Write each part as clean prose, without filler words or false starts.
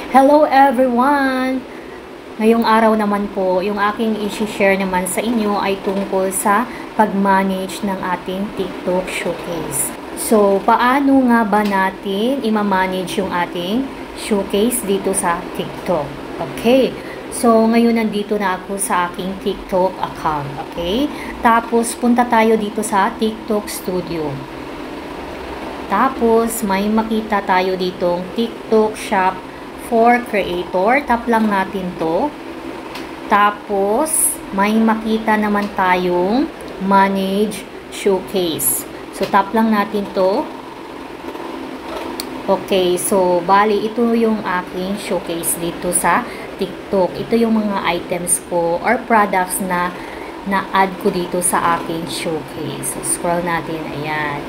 Hello everyone! Ngayong araw naman po, yung aking i-share naman sa inyo ay tungkol sa pag-manage ng ating TikTok showcase. So, paano nga ba natin i-manage yung ating showcase dito sa TikTok? Okay. So, ngayon nandito na ako sa aking TikTok account. Okay. Tapos, punta tayo dito sa TikTok Studio. Tapos, may makita tayo ditong TikTok Shop for Creator. Tap lang natin to. Tapos, may makita naman tayong Manage Showcase. So, tap lang natin to. Okay, so, bali, ito yung aking showcase dito sa TikTok. Ito yung mga items ko or products na na-add ko dito sa aking showcase. So, scroll natin. Ayan.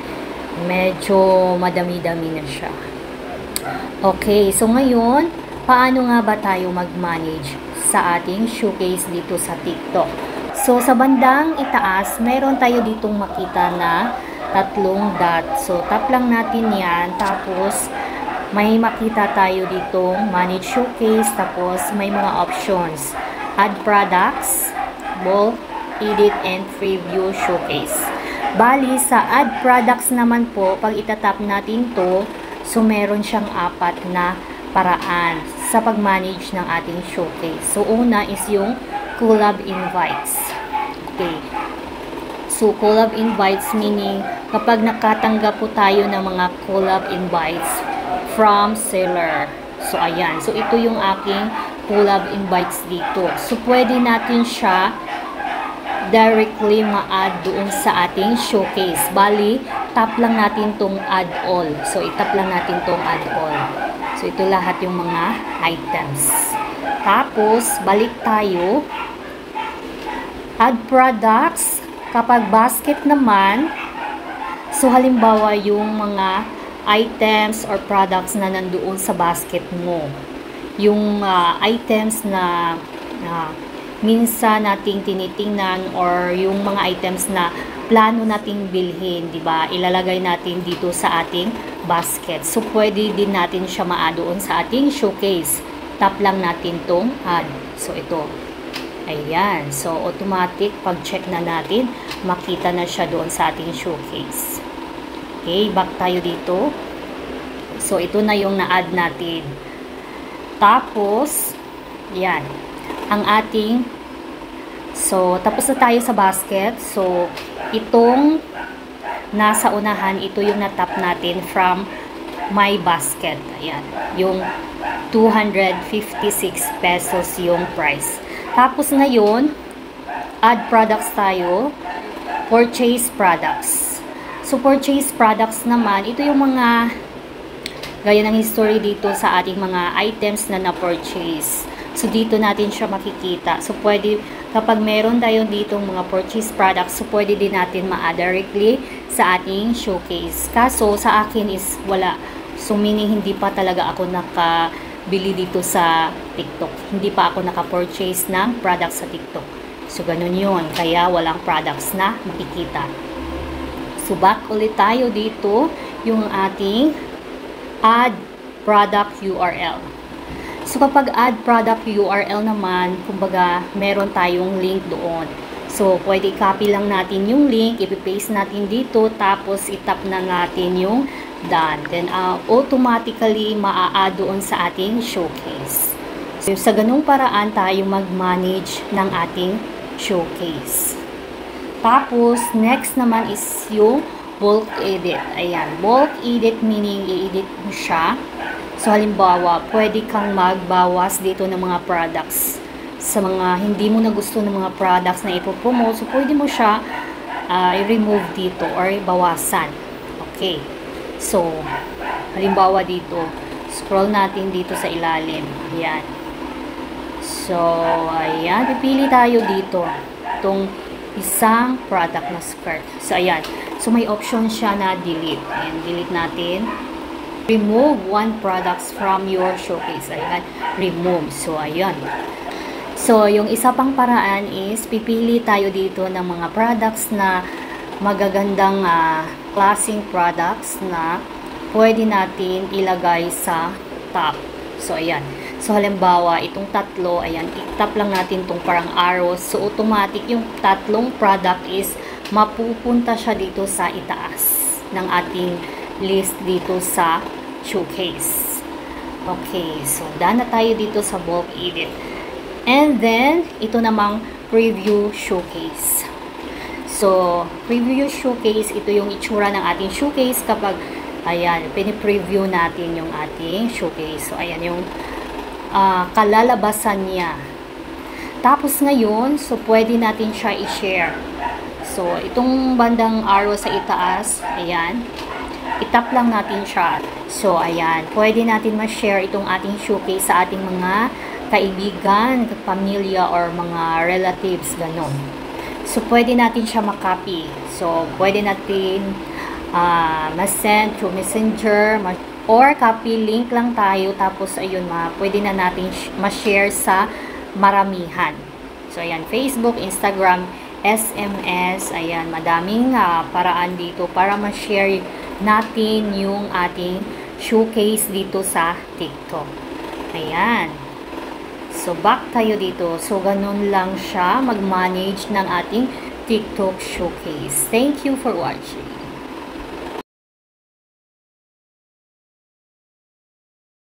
Medyo madami-dami na siya. Okay, so ngayon, paano nga ba tayo mag-manage sa ating showcase dito sa TikTok? So, sa bandang itaas, meron tayo ditong makita na tatlong dot. So, tap lang natin yan. Tapos, may makita tayo ditong manage showcase. Tapos, may mga options. Add products, bulk, edit, and preview showcase. Bali, sa add products naman po, pag itatap natin to, so, meron siyang apat na paraan sa pag-manage ng ating showcase. So, una is yung collab invites. Okay. So, collab invites meaning kapag nakatanggap po tayo ng mga collab invites from seller. So, ayan. So, ito yung aking collab invites dito. So, pwede natin siya directly ma-add doon sa ating showcase. Bali, tap lang natin tong add all. So, itap lang natin tong add all. So, ito lahat yung mga items. Tapos, balik tayo. Add products. Kapag basket naman, so, halimbawa yung mga items or products na nandoon sa basket mo. Yung items na minsan nating tinitingnan or yung mga items na plano nating bilhin, di ba? Ilalagay natin dito sa ating basket. So, pwede din natin siya ma-add doon sa ating showcase. Tap lang natin tong add. So, ito. Ayan. So, automatic, pag-check na natin, makita na siya doon sa ating showcase. Okay, back tayo dito. So, ito na yung na-add natin. Tapos, yan. Ang ating, so, tapos na tayo sa basket. So, itong nasa unahan, ito yung natap natin from my basket. Ayan. Yung 256 pesos yung price. Tapos ngayon, add products tayo. Purchase products. So, purchase products naman, ito yung mga gaya ng history dito sa ating mga items na na-purchase. So, dito natin siya makikita. So, pwede, kapag meron tayo ditong mga purchase products, so, pwede din natin ma-add directly sa ating showcase. Kaso, sa akin is wala. So, meaning, hindi pa talaga ako nakabili dito sa TikTok. Hindi pa ako naka-purchase ng products sa TikTok. So, ganun yun. Kaya, walang products na makikita. So, back ulit tayo dito. Yung ating add product URL. So, kapag add product URL naman, kumbaga, meron tayong link doon. So, pwede copy lang natin yung link, ipipaste natin dito, tapos itap na natin yung done. Then, automatically, maa-add doon sa ating showcase. So, sa ganung paraan tayo mag-manage ng ating showcase. Tapos, next naman is yung bulk edit. Ayan, bulk edit meaning i-edit mo siya. So, halimbawa, pwede kang magbawas dito ng mga products sa mga hindi mo na gusto ng mga products na ipopromote. So, pwede mo siya i-remove dito or bawasan. Okay. So, halimbawa dito, scroll natin dito sa ilalim. Ayan. So, ayan. Pipili tayo dito. Itong isang product na skirt. So, ayan. So, may option siya na delete. Ayan, delete natin. Remove one products from your showcase. Ayan, remove. So, ayan. So, yung isa pang paraan is, pipili tayo dito ng mga products na magagandang klaseng products na pwede natin ilagay sa top. So, ayan. So, halimbawa, itong tatlo, ayan, i-tap lang natin itong parang arrows. So, automatic yung tatlong product is mapupunta siya dito sa itaas ng ating list dito sa showcase. Okay, so done na tayo dito sa bulk edit. And then, ito namang preview showcase. So, preview showcase, ito yung itsura ng ating showcase kapag, ayan, pini-preview natin yung ating showcase. So, ayan yung kalalabasan niya. Tapos ngayon, so pwede natin siya i-share. So, itong bandang arrow sa itaas, ayan, itap lang natin siya. So, ayan, pwede natin ma-share itong ating showcase sa ating mga kaibigan, pamilya, or mga relatives, ganon. So, pwede natin siya makopy. So, pwede natin ma-send through messenger, or copy link lang tayo, tapos, ayun, pwede na natin ma-share sa maramihan. So, ayan, Facebook, Instagram, SMS, ayan, madaming paraan dito para ma-share natin yung ating showcase dito sa TikTok. Ayan. So, back tayo dito. So, ganun lang siya mag-manage ng ating TikTok showcase. Thank you for watching.